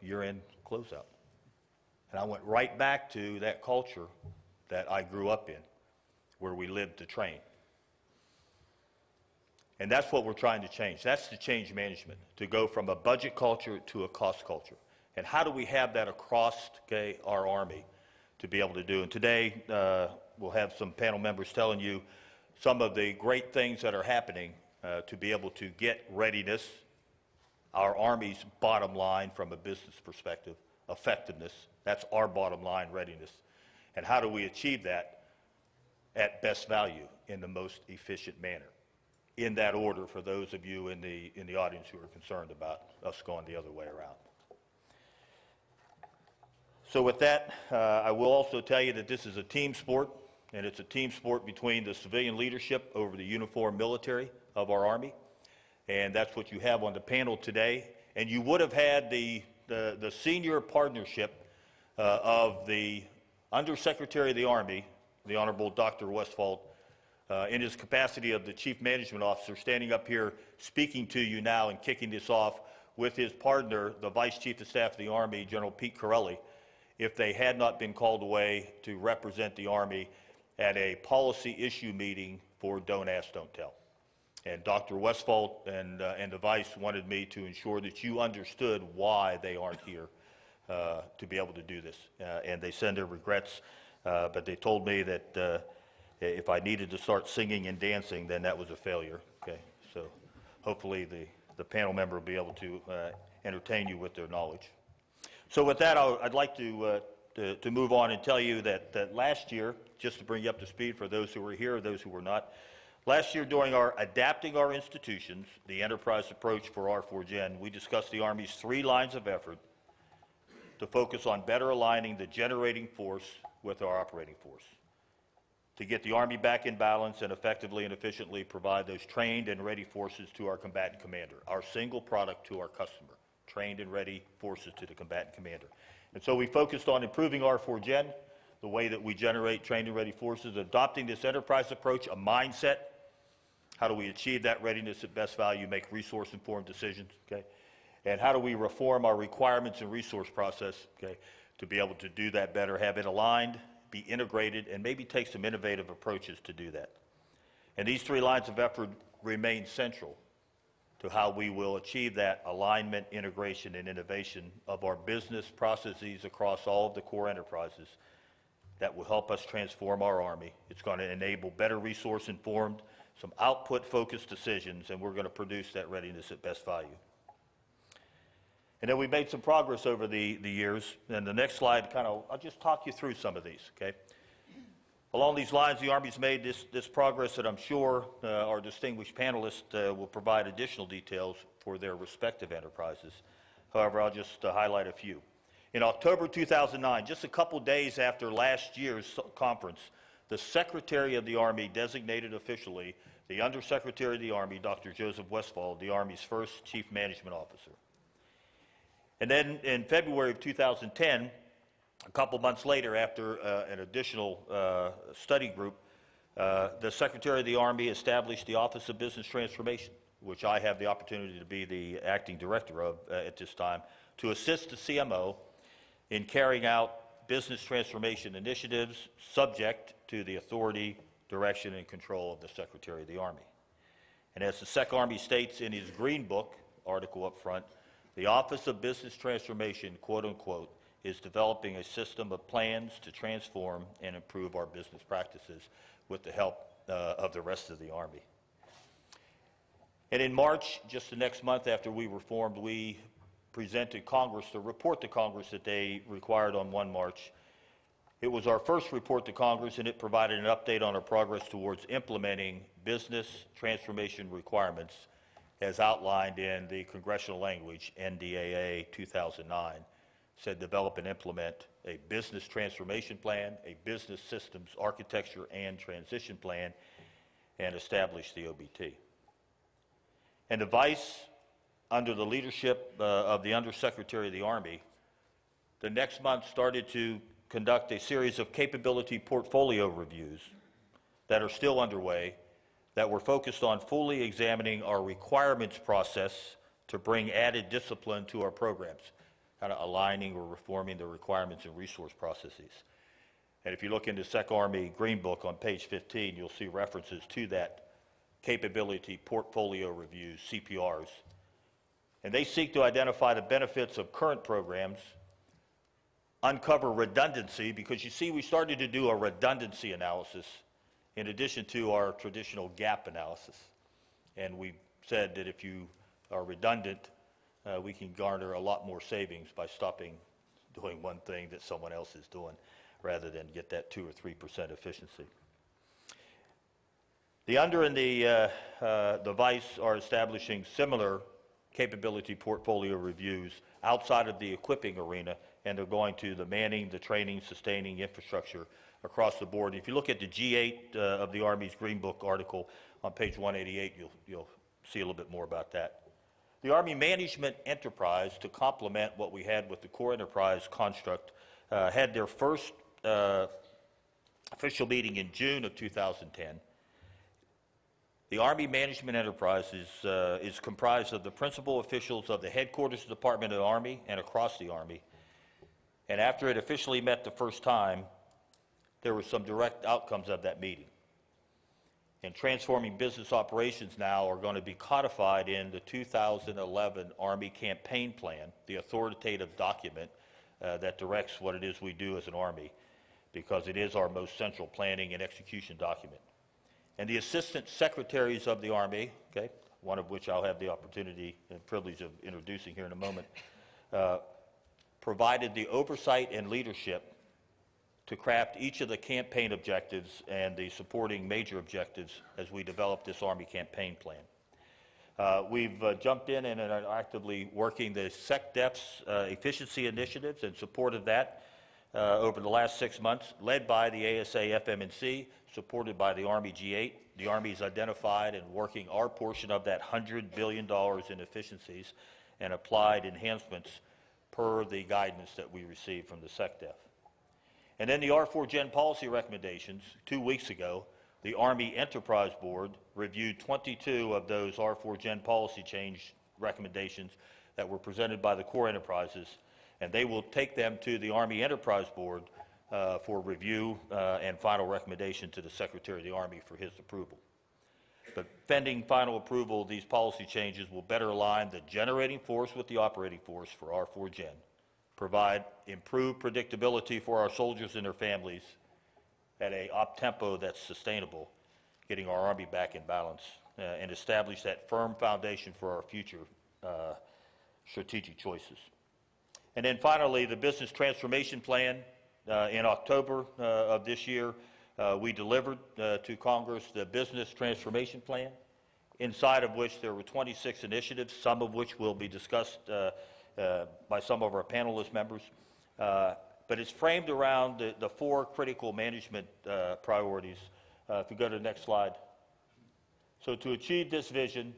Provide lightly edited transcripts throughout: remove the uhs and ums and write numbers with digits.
year-end closeout. And I went right back to that culture that I grew up in, where we lived to train. And that's what we're trying to change. That's the change management, to go from a budget culture to a cost culture. And how do we have that across our Army to be able to do? And today, we'll have some panel members telling you some of the great things that are happening to be able to get readiness, our Army's bottom line from a business perspective, effectiveness. That's our bottom line, readiness. And how do we achieve that at best value in the most efficient manner? In that order, for those of you in the audience who are concerned about us going the other way around. So with that, I will also tell you that this is a team sport, and it's a team sport between the civilian leadership over the uniformed military of our Army, and that's what you have on the panel today. And you would have had the senior partnership of the Undersecretary of the Army, the Honorable Dr. Westfall, in his capacity of the Chief Management Officer, standing up here speaking to you now and kicking this off with his partner, the Vice Chief of Staff of the Army, General Pete Corelli, if they had not been called away to represent the Army at a policy issue meeting for Don't Ask, Don't Tell. And Dr. Westfall and the Vice wanted me to ensure that you understood why they aren't here to be able to do this. And they send their regrets, but they told me that if I needed to start singing and dancing, then that was a failure. Okay, so hopefully the panel member will be able to entertain you with their knowledge. So with that, I'd like to move on and tell you that last year, just to bring you up to speed for those who were here or those who were not, last year during our Adapting Our Institutions, the enterprise approach for R4Gen, we discussed the Army's 3 lines of effort to focus on better aligning the generating force with our operating force, to get the Army back in balance and effectively and efficiently provide those trained and ready forces to our combatant commander, our single product to our customer, trained and ready forces to the combatant commander. And so we focused on improving R4Gen, the way that we generate trained and ready forces, adopting this enterprise approach, a mindset. How do we achieve that readiness at best value, make resource-informed decisions, okay? And how do we reform our requirements and resource process, okay, to be able to do that better, have it aligned, be integrated, and maybe take some innovative approaches to do that. And these 3 lines of effort remain central to how we will achieve that alignment, integration, and innovation of our business processes across all of the core enterprises that will help us transform our Army. It's going to enable better resource-informed, some output-focused decisions, and we're going to produce that readiness at best value. And then we made some progress over the years. And the next slide, I'll just talk you through some of these, okay? Along these lines, the Army's made this progress that I'm sure our distinguished panelists will provide additional details for their respective enterprises. However, I'll just highlight a few. In October 2009, just a couple days after last year's conference, the Secretary of the Army designated officially the Undersecretary of the Army, Dr. Joseph Westfall, the Army's first Chief Management Officer. And then in February of 2010, a couple months later, after an additional study group, the Secretary of the Army established the Office of Business Transformation, which I have the opportunity to be the acting director of at this time, to assist the CMO in carrying out business transformation initiatives subject to the authority, direction, and control of the Secretary of the Army. And as the Sec Army states in his Green Book article up front, the Office of Business Transformation, quote unquote, is developing a system of plans to transform and improve our business practices with the help of the rest of the Army. And in March, just the next month after we were formed, we presented Congress the report to Congress that they required on 1 March. It was our first report to Congress, and it provided an update on our progress towards implementing business transformation requirements as outlined in the congressional language, NDAA 2009, said develop and implement a business transformation plan, a business systems architecture and transition plan, and establish the OBT. And the Vice, under the leadership of the Undersecretary of the Army, the next month started to conduct a series of capability portfolio reviews that are still underway that were focused on fully examining our requirements process to bring added discipline to our programs. kind of aligning or reforming the requirements and resource processes. And if you look into Sec Army Green Book on page 15, you'll see references to that capability portfolio reviews, CPRs. And they seek to identify the benefits of current programs, uncover redundancy, because you see we started to do a redundancy analysis in addition to our traditional gap analysis. And we said that if you are redundant, we can garner a lot more savings by stopping doing one thing that someone else is doing rather than get that 2 or 3% efficiency. The Under and the Vice are establishing similar capability portfolio reviews outside of the equipping arena, and they're going to the manning, the training, sustaining infrastructure across the board. If you look at the G8 of the Army's Green Book article on page 188, you'll see a little bit more about that. The Army Management Enterprise, to complement what we had with the Core Enterprise construct, had their first official meeting in June of 2010. The Army Management Enterprise is comprised of the principal officials of the Headquarters Department of the Army and across the Army. And after it officially met the first time, there were some direct outcomes of that meeting. And transforming business operations now are going to be codified in the 2011 Army Campaign Plan, the authoritative document that directs what it is we do as an Army, because it is our most central planning and execution document. And the Assistant Secretaries of the Army, okay, one of which I'll have the opportunity and privilege of introducing here in a moment, provided the oversight and leadership to craft each of the campaign objectives and the supporting major objectives as we develop this Army Campaign Plan. We've jumped in and are actively working the SecDef's efficiency initiatives in support of that over the last 6 months, led by the AUSA FMNC, supported by the Army G8. The Army's identified and working our portion of that $100 billion in efficiencies and applied enhancements per the guidance that we received from the SecDef. And then the R4 Gen policy recommendations, 2 weeks ago, the Army Enterprise Board reviewed 22 of those R4 Gen policy change recommendations that were presented by the core enterprises, and they will take them to the Army Enterprise Board for review and final recommendation to the Secretary of the Army for his approval. But pending final approval, these policy changes will better align the generating force with the operating force for R4 Gen, provide improved predictability for our soldiers and their families at a op tempo that's sustainable, getting our Army back in balance, and establish that firm foundation for our future strategic choices. And then finally, the Business Transformation Plan. In October of this year, we delivered to Congress the Business Transformation Plan, inside of which there were 26 initiatives, some of which will be discussed by some of our panelist members. But it's framed around the 4 critical management priorities. If you go to the next slide. So to achieve this vision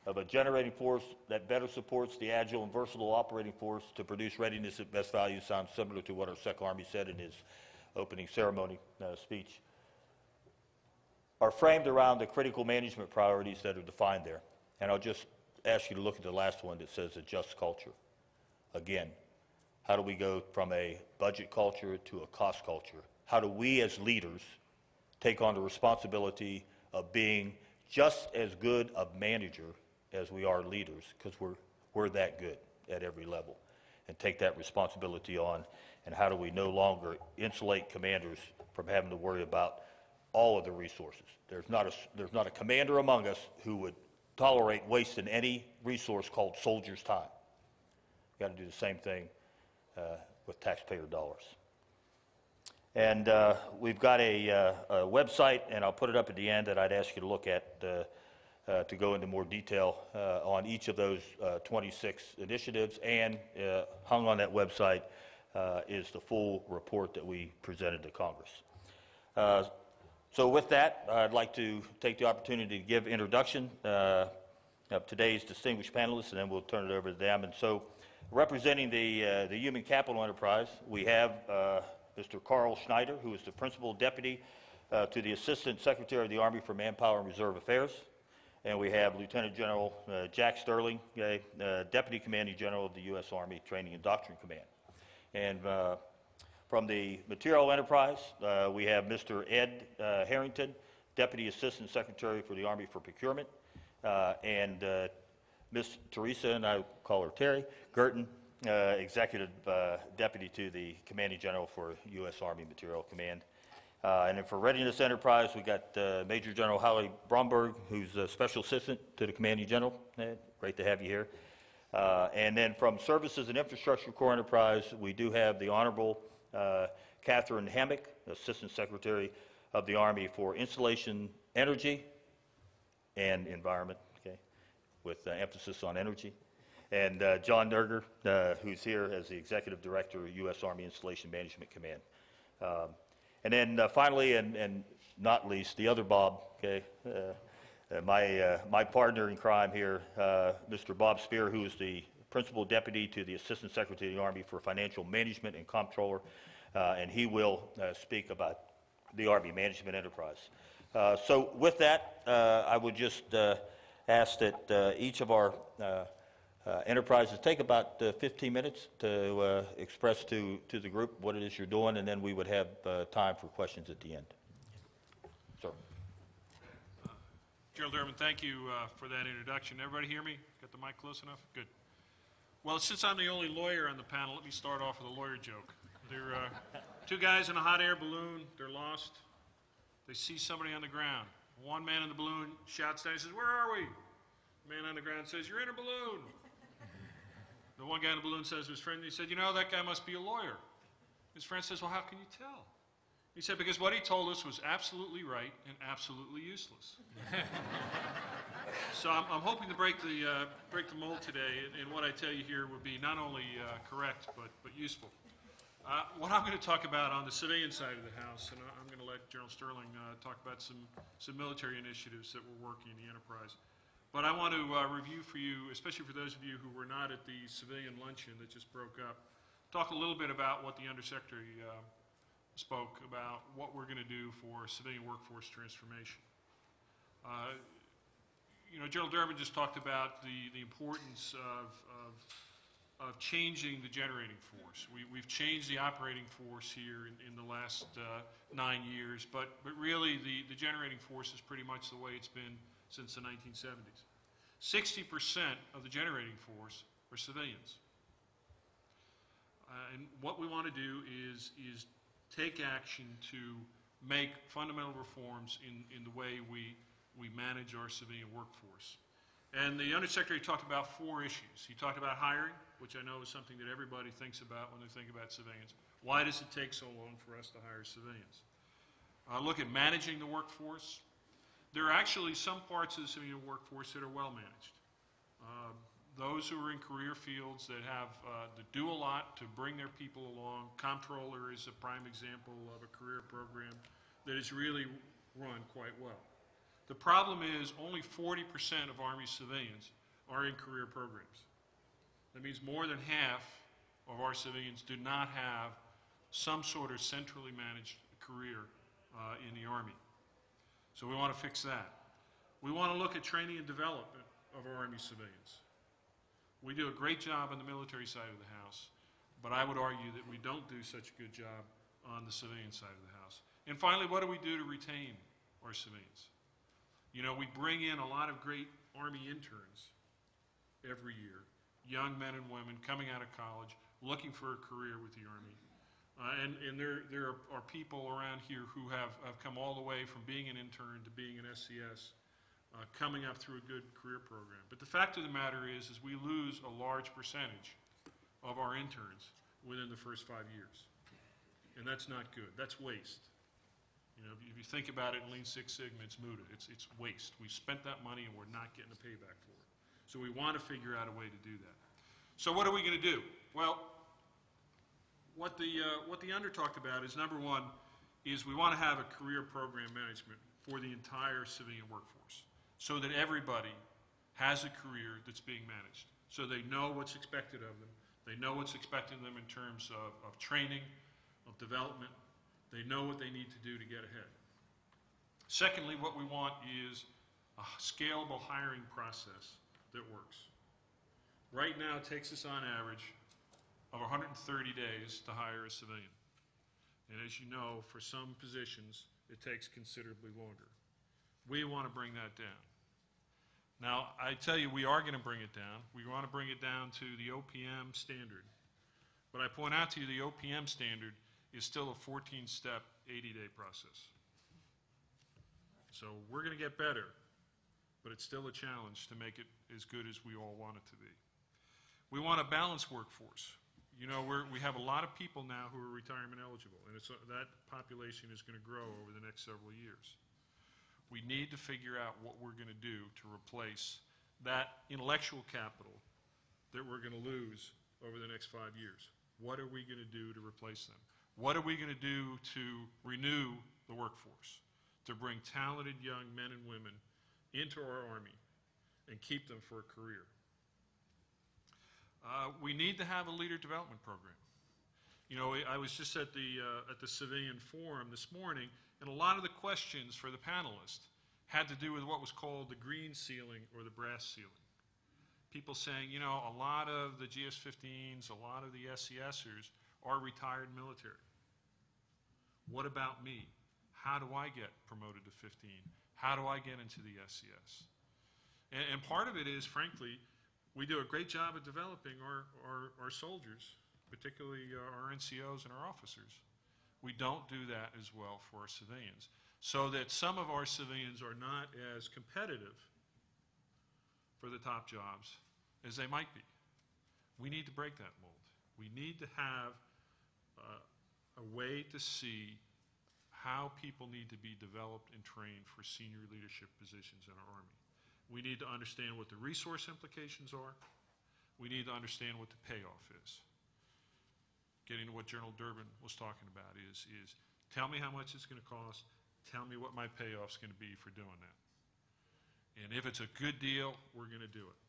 of a generating force that better supports the agile and versatile operating force to produce readiness at best value, sounds similar to what our Sec Army said in his opening ceremony speech, are framed around the critical management priorities that are defined there. And I'll just ask you to look at the last one that says a just culture. Again, how do we go from a budget culture to a cost culture? How do we as leaders take on the responsibility of being just as good a manager as we are leaders, because we're that good at every level, and take that responsibility on? And how do we no longer insulate commanders from having to worry about all of the resources? There's not a commander among us who would tolerate wasting any resource called soldier's time. We've got to do the same thing with taxpayer dollars. And we've got a website, and I'll put it up at the end, that I'd ask you to look at to go into more detail on each of those 26 initiatives. And hung on that website is the full report that we presented to Congress. So with that, I'd like to take the opportunity to give introduction of today's distinguished panelists, and then we'll turn it over to them. And so, representing the Human Capital Enterprise, we have Mr. Carl Schneider, who is the Principal Deputy to the Assistant Secretary of the Army for Manpower and Reserve Affairs. And we have Lieutenant General Jack Sterling, Deputy Commanding General of the U.S. Army Training and Doctrine Command. And from the Material Enterprise, we have Mr. Ed Harrington, Deputy Assistant Secretary for the Army for Procurement, and Miss Teresa, and I call her Terry, Gerton, Executive Deputy to the Commanding General for U.S. Army Material Command. And then for Readiness Enterprise, we got Major General Holly Bromberg, who's a Special Assistant to the Commanding General. Great to have you here. And then from Services and Infrastructure Corps Enterprise, we do have the Honorable Catherine Hammock, Assistant Secretary of the Army for Installation, Energy, and Environment, okay, with emphasis on energy. And John Nerger, who's here as the Executive Director of U.S. Army Installation Management Command. And then finally, and not least, the other Bob, okay, my partner in crime here, Mr. Bob Spear, who is the Principal Deputy to the Assistant Secretary of the Army for Financial Management and Comptroller, and he will speak about the Army Management Enterprise. So with that, I would just ask that each of our enterprises take about 15 minutes to express to the group what it is you're doing, and then we would have time for questions at the end. Sir. Gerald Durbin, thank you for that introduction. Everybody hear me? Got the mic close enough? Good. Well, since I'm the only lawyer on the panel, let me start off with a lawyer joke. There are two guys in a hot air balloon. They're lost. They see somebody on the ground. One man in the balloon shouts down. He says, "Where are we?" The man on the ground says, "You're in a balloon." The one guy in the balloon says to his friend, he said, "You know, that guy must be a lawyer." His friend says, "Well, how can you tell?" He said, "Because what he told us was absolutely right and absolutely useless." So I'm hoping to break the mold today, and what I tell you here will be not only correct but useful. What I'm going to talk about on the civilian side of the house, and I'm going to let General Sterling talk about some military initiatives that we're working in the enterprise. But I want to review for you, especially for those of you who were not at the civilian luncheon that just broke up, talk a little bit about what the Undersecretary spoke about, what we're going to do for civilian workforce transformation. You know, General Durbin just talked about the importance of changing the generating force. We've changed the operating force here in the last 9 years, but really the generating force is pretty much the way it's been since the 1970s. 60% of the generating force are civilians. And what we want to do is take action to make fundamental reforms in the way we manage our civilian workforce. And the Undersecretary talked about 4 issues. He talked about hiring, which I know is something that everybody thinks about when they think about civilians. Why does it take so long for us to hire civilians? Look at managing the workforce. There are actually some parts of the civilian workforce that are well managed. Those who are in career fields that do a lot to bring their people along. Comptroller is a prime example of a career program that is really run quite well. The problem is only 40% of Army civilians are in career programs. That means more than half of our civilians do not have some sort of centrally managed career in the Army. So we want to fix that. We want to look at training and development of our Army civilians. We do a great job on the military side of the house, but I would argue that we don't do such a good job on the civilian side of the house. And finally, what do we do to retain our civilians? You know, we bring in a lot of great Army interns every year, young men and women coming out of college, looking for a career with the Army. And there are people around here who have come all the way from being an intern to being an SCS, coming up through a good career program. But the fact of the matter is we lose a large percentage of our interns within the first 5 years. And that's not good. That's waste. You know, if you think about it in Lean Six Sigma, it's muda. It's waste. We spent that money and we're not getting a payback for it. So we want to figure out a way to do that. So what are we going to do? Well, what the Under talked about is, number one, is we want to have a career program management for the entire civilian workforce so that everybody has a career that's being managed. So they know what's expected of them. They know what's expected of them in terms of training, of development. They know what they need to do to get ahead. Secondly, what we want is a scalable hiring process that works. Right now, it takes us on average of 130 days to hire a civilian. And as you know, for some positions, it takes considerably longer. We want to bring that down. Now, I tell you, we are going to bring it down. We want to bring it down to the OPM standard. But I point out to you, the OPM standard is still a 14-step, 80-day process. So we're going to get better, but it's still a challenge to make it as good as we all want it to be. We want a balanced workforce. You know, we have a lot of people now who are retirement eligible, and that population is going to grow over the next several years. We need to figure out what we're going to do to replace that intellectual capital that we're going to lose over the next 5 years. What are we going to do to replace them? What are we going to do to renew the workforce, to bring talented young men and women into our Army and keep them for a career? We need to have a leader development program. You know, I was just at the civilian forum this morning, and a lot of the questions for the panelists had to do with what was called the green ceiling or the brass ceiling. People saying, you know, a lot of the GS-15s, a lot of the SESers are retired military. What about me? How do I get promoted to 15? How do I get into the SES? And part of it is, frankly, we do a great job of developing our soldiers, particularly our NCOs and our officers. We don't do that as well for our civilians, so that some of our civilians are not as competitive for the top jobs as they might be. We need to break that mold. We need to have a way to see how people need to be developed and trained for senior leadership positions in our Army. We need to understand what the resource implications are. We need to understand what the payoff is. Getting to what General Durbin was talking about is tell me how much it's going to cost, tell me what my payoff's going to be for doing that. And if it's a good deal, we're going to do it.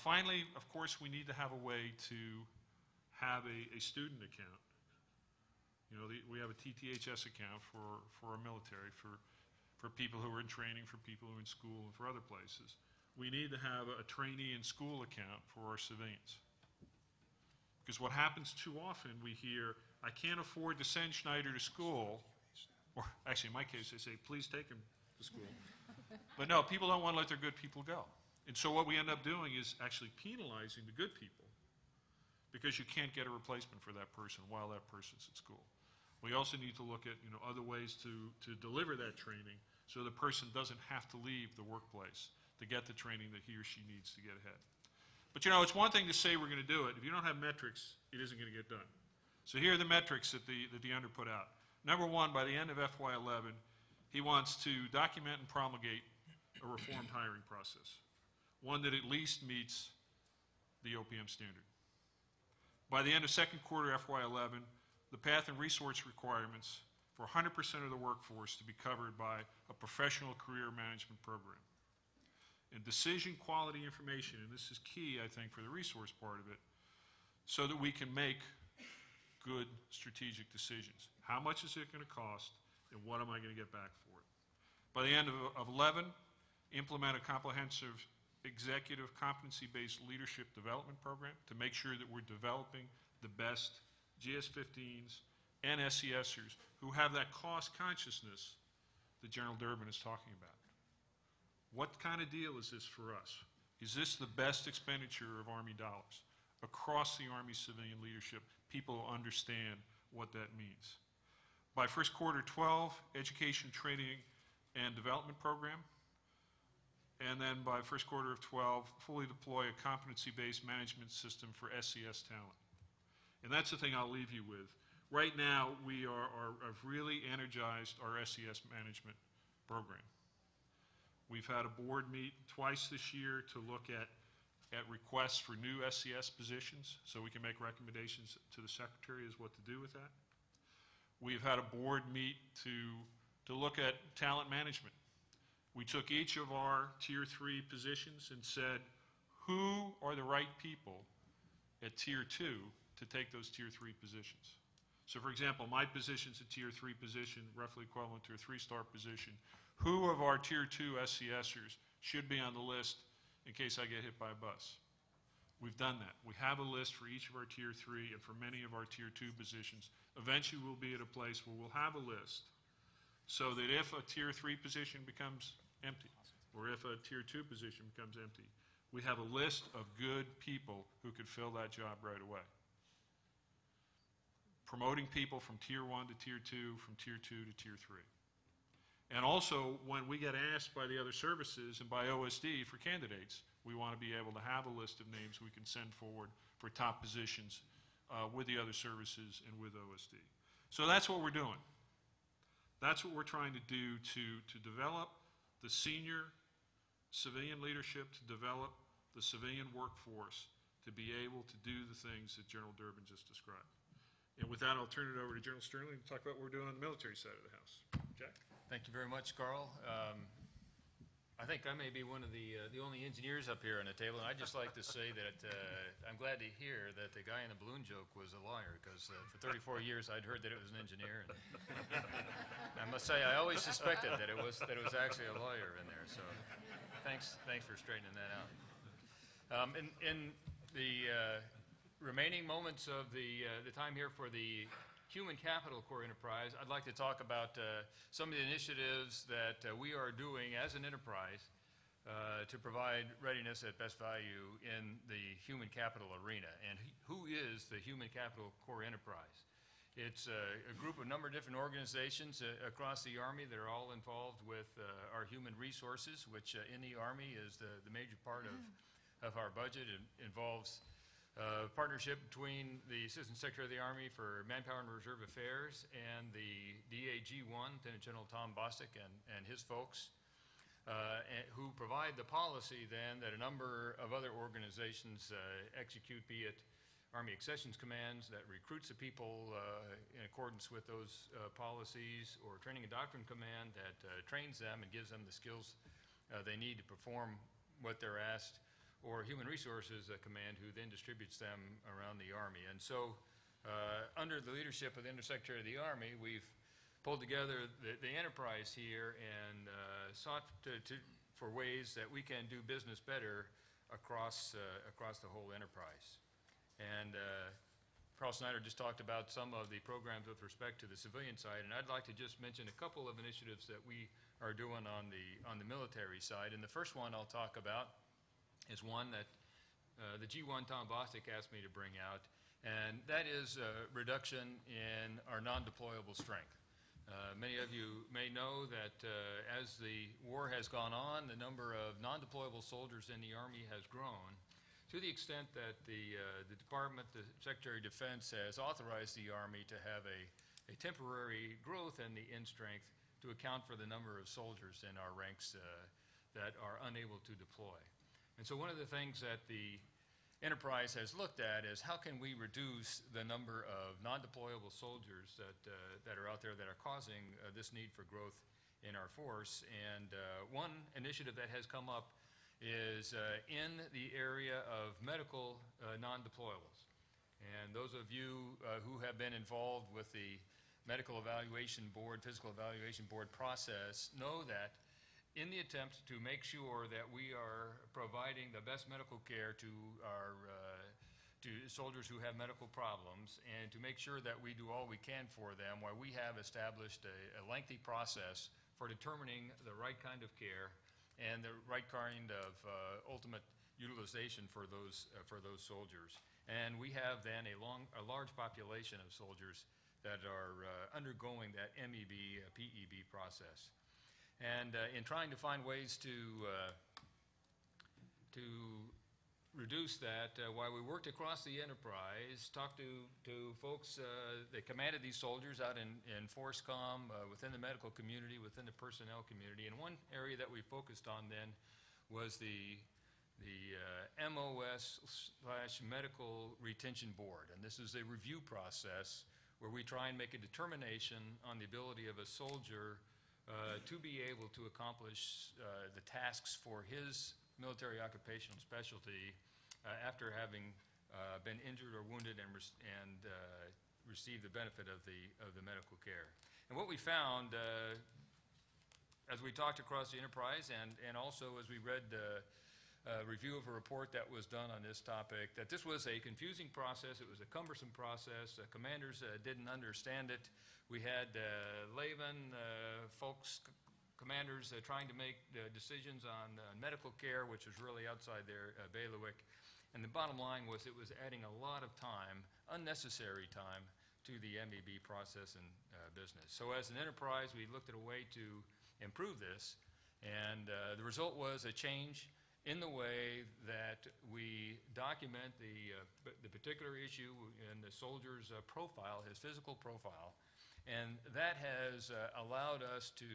Finally, of course, we need to have a way to have a student account. You know, we have a TTHS account for our military, for people who are in training, for people who are in school, and for other places. We need to have a trainee in school account for our civilians. Because what happens too often, we hear, I can't afford to send Schneider to school, or actually in my case, they say, please take him to school. But no, people don't want to let their good people go. And so what we end up doing is actually penalizing the good people, because you can't get a replacement for that person while that person's at school. We also need to look at, you know, other ways to deliver that training so the person doesn't have to leave the workplace to get the training that he or she needs to get ahead. But, you know, it's one thing to say we're going to do it. If you don't have metrics, it isn't going to get done. So here are the metrics that the under put out. Number one, by the end of FY11, he wants to document and promulgate a reformed hiring process, one that at least meets the OPM standard. By the end of second quarter FY11, the path and resource requirements for 100% of the workforce to be covered by a professional career management program. And decision quality information, and this is key, I think, for the resource part of it, so that we can make good strategic decisions. How much is it going to cost, and what am I going to get back for it? By the end of 11, implement a comprehensive executive competency-based leadership development program to make sure that we're developing the best GS-15s and SESers who have that cost consciousness that General Durbin is talking about. What kind of deal is this for us? Is this the best expenditure of Army dollars? Across the Army civilian leadership, people understand what that means. By first quarter 12, education, training, and development program. And then by first quarter of 12, fully deploy a competency-based management system for SES talent. And that's the thing I'll leave you with. Right now, we have really energized our SES management program. We've had a board meet twice this year to look at requests for new SES positions so we can make recommendations to the Secretary as what to do with that. We've had a board meet to look at talent management. We took each of our Tier 3 positions and said, who are the right people at Tier 2 to take those Tier 3 positions? So for example, my position's a Tier 3 position, roughly equivalent to a 3-star position. who of our Tier 2 SCSers should be on the list in case I get hit by a bus. We've done that. We have a list for each of our Tier 3 and for many of our Tier 2 positions. Eventually, we'll be at a place where we'll have a list so that if a Tier 3 position becomes empty, or if a Tier 2 position becomes empty, we have a list of good people who could fill that job right away. Promoting people from Tier 1 to Tier 2, from Tier 2 to Tier 3. And also, when we get asked by the other services and by OSD for candidates, we want to be able to have a list of names we can send forward for top positions with the other services and with OSD. So that's what we're doing. That's what we're trying to do to develop the senior civilian leadership, to develop the civilian workforce to be able to do the things that General Durbin just described. And with that, I'll turn it over to General Sterling to talk about what we're doing on the military side of the house. Jack? Thank you very much, Carl. I think I may be one of the only engineers up here on the table, and I'd just like to say that I'm glad to hear that the guy in the balloon joke was a lawyer, because for 34 years I'd heard that it was an engineer. And I must say, I always suspected that it was actually a lawyer in there. So thanks for straightening that out. In the remaining moments of the time here for the Human Capital Core Enterprise, I'd like to talk about some of the initiatives that we are doing as an enterprise to provide readiness at best value in the human capital arena. And who is the Human Capital Core Enterprise? It's a group of number of different organizations across the Army that are all involved with our human resources, which in the Army is the major part of our budget. It involves partnership between the Assistant Secretary of the Army for Manpower and Reserve Affairs and the DAG-1, Lieutenant General Tom Bostic and his folks, who provide the policy then that a number of other organizations execute, be it Army Accessions Commands that recruits the people in accordance with those policies, or Training and Doctrine Command that trains them and gives them the skills they need to perform what they're asked, or Human Resources Command, who then distributes them around the Army. And so under the leadership of the Undersecretary of the Army, we've pulled together the enterprise here and sought for ways that we can do business better across the whole enterprise. And Carl Snyder just talked about some of the programs with respect to the civilian side, and I'd like to just mention a couple of initiatives that we are doing on the military side. And the first one I'll talk about is one that the G1 Tom Bostic asked me to bring out, and that is reduction in our non-deployable strength. Many of you may know that as the war has gone on, the number of non-deployable soldiers in the Army has grown to the extent that the Department, the Secretary of Defense, has authorized the Army to have a temporary growth in the end strength to account for the number of soldiers in our ranks that are unable to deploy. And so one of the things that the enterprise has looked at is how can we reduce the number of non-deployable soldiers that are out there that are causing this need for growth in our force. And one initiative that has come up is in the area of medical non-deployables. And those of you who have been involved with the Medical Evaluation Board, Physical Evaluation Board process know that in the attempt to make sure that we are providing the best medical care to our to soldiers who have medical problems, and to make sure that we do all we can for them, why we have established a lengthy process for determining the right kind of care and the right kind of ultimate utilization for those soldiers. And we have then a large population of soldiers that are undergoing that MEB, PEB process. And in trying to find ways to reduce that, while we worked across the enterprise, talked to folks that commanded these soldiers out in FORSCOM, within the medical community, within the personnel community. And one area that we focused on then was the MOS/Medical Retention Board. And this is a review process where we try and make a determination on the ability of a soldier to be able to accomplish the tasks for his military occupational specialty after having been injured or wounded and received the benefit of the medical care. And what we found as we talked across the enterprise and also as we read a review of a report that was done on this topic, that this was a confusing process. It was a cumbersome process. Commanders didn't understand it. We had laymen, commanders trying to make decisions on medical care, which was really outside their bailiwick. And the bottom line was it was adding a lot of time, unnecessary time, to the MEB process and business. So as an enterprise, we looked at a way to improve this, and the result was a change in the way that we document the particular issue in the soldier's profile, his physical profile, and that has allowed us to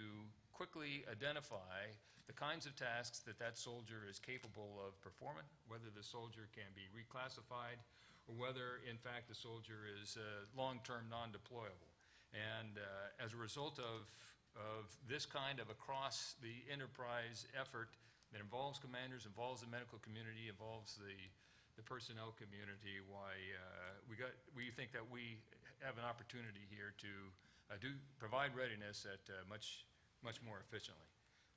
quickly identify the kinds of tasks that that soldier is capable of performing, whether the soldier can be reclassified, or whether, in fact, the soldier is long-term non-deployable. And as a result of this kind of across the enterprise effort that involves commanders, involves the medical community, involves the personnel community, we think that we have an opportunity here to provide readiness at much more efficiently.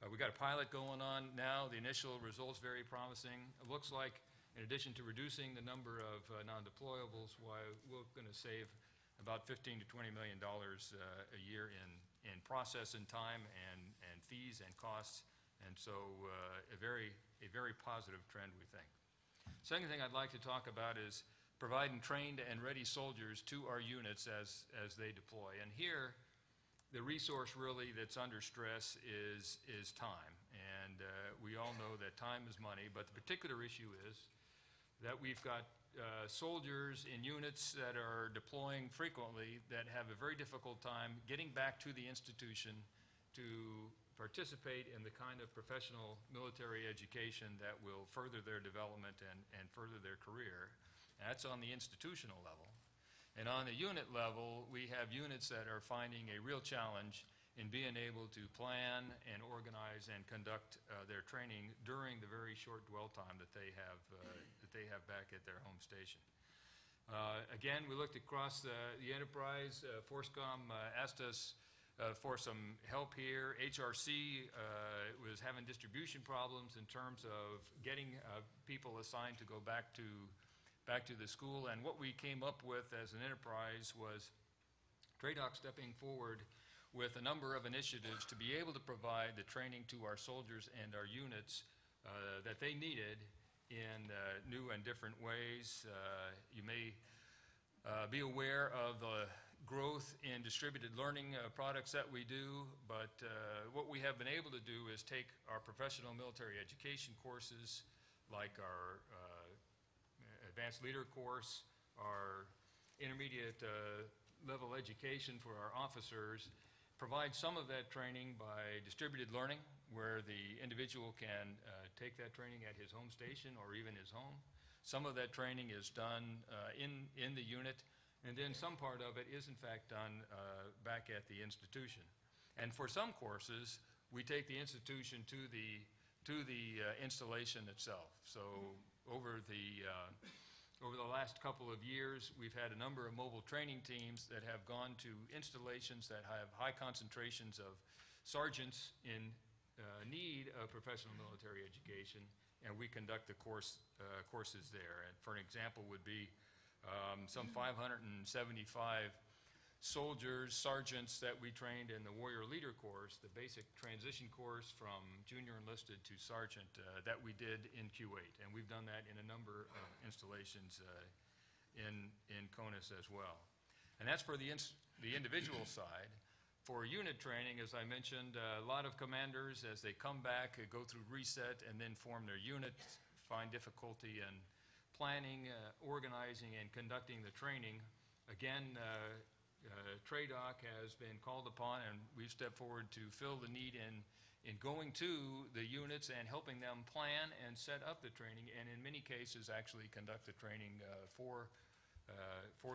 We've got a pilot going on now. The initial results very promising. It looks like, in addition to reducing the number of non-deployables, we're going to save about $15 to $20 million a year in process and time and fees and costs, and so a very positive trend, we think. Second thing I'd like to talk about is providing trained and ready soldiers to our units as they deploy. And here, the resource really that's under stress is time. And we all know that time is money, but the particular issue is that we've got soldiers in units that are deploying frequently that have a very difficult time getting back to the institution to participate in the kind of professional military education that will further their development and further their career. And that's on the institutional level. And on the unit level, we have units that are finding a real challenge in being able to plan and organize and conduct their training during the very short dwell time that they have back at their home station. Again, we looked across the enterprise. FORSCOM asked us for some help here. HRC was having distribution problems in terms of getting people assigned to go back to the school, and what we came up with as an enterprise was TRADOC stepping forward with a number of initiatives to be able to provide the training to our soldiers and our units that they needed in new and different ways. You may be aware of the growth in distributed learning products that we do, but what we have been able to do is take our professional military education courses, like our advanced leader course, our intermediate level education for our officers, provide some of that training by distributed learning, where the individual can take that training at his home station or even his home. Some of that training is done in the unit, and then some part of it is in fact done back at the institution. And for some courses, we take the institution to the installation itself. So over the last couple of years, we've had a number of mobile training teams that have gone to installations that have high concentrations of sergeants in need of professional military education, and we conduct the courses there. And for an example would be some 575 soldiers, sergeants that we trained in the Warrior Leader course, the basic transition course from junior enlisted to sergeant that we did in Kuwait. And we've done that in a number of installations in CONUS as well. And that's for the individual side. For unit training, as I mentioned, a lot of commanders, as they come back, go through reset and then form their units, find difficulty in planning, organizing, and conducting the training. Again, TRADOC has been called upon, and we've stepped forward to fill the need in going to the units and helping them plan and set up the training, and in many cases actually conduct the training for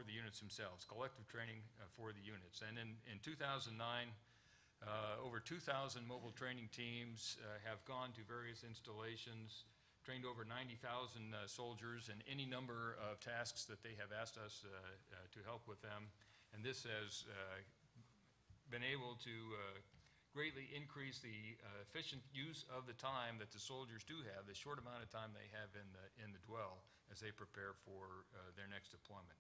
the units themselves, collective training for the units. And in 2009, over 2,000 mobile training teams have gone to various installations, trained over 90,000 soldiers in any number of tasks that they have asked us to help with them. And this has been able to greatly increase the efficient use of the time that the soldiers do have, the short amount of time they have in the dwell as they prepare for their next deployment.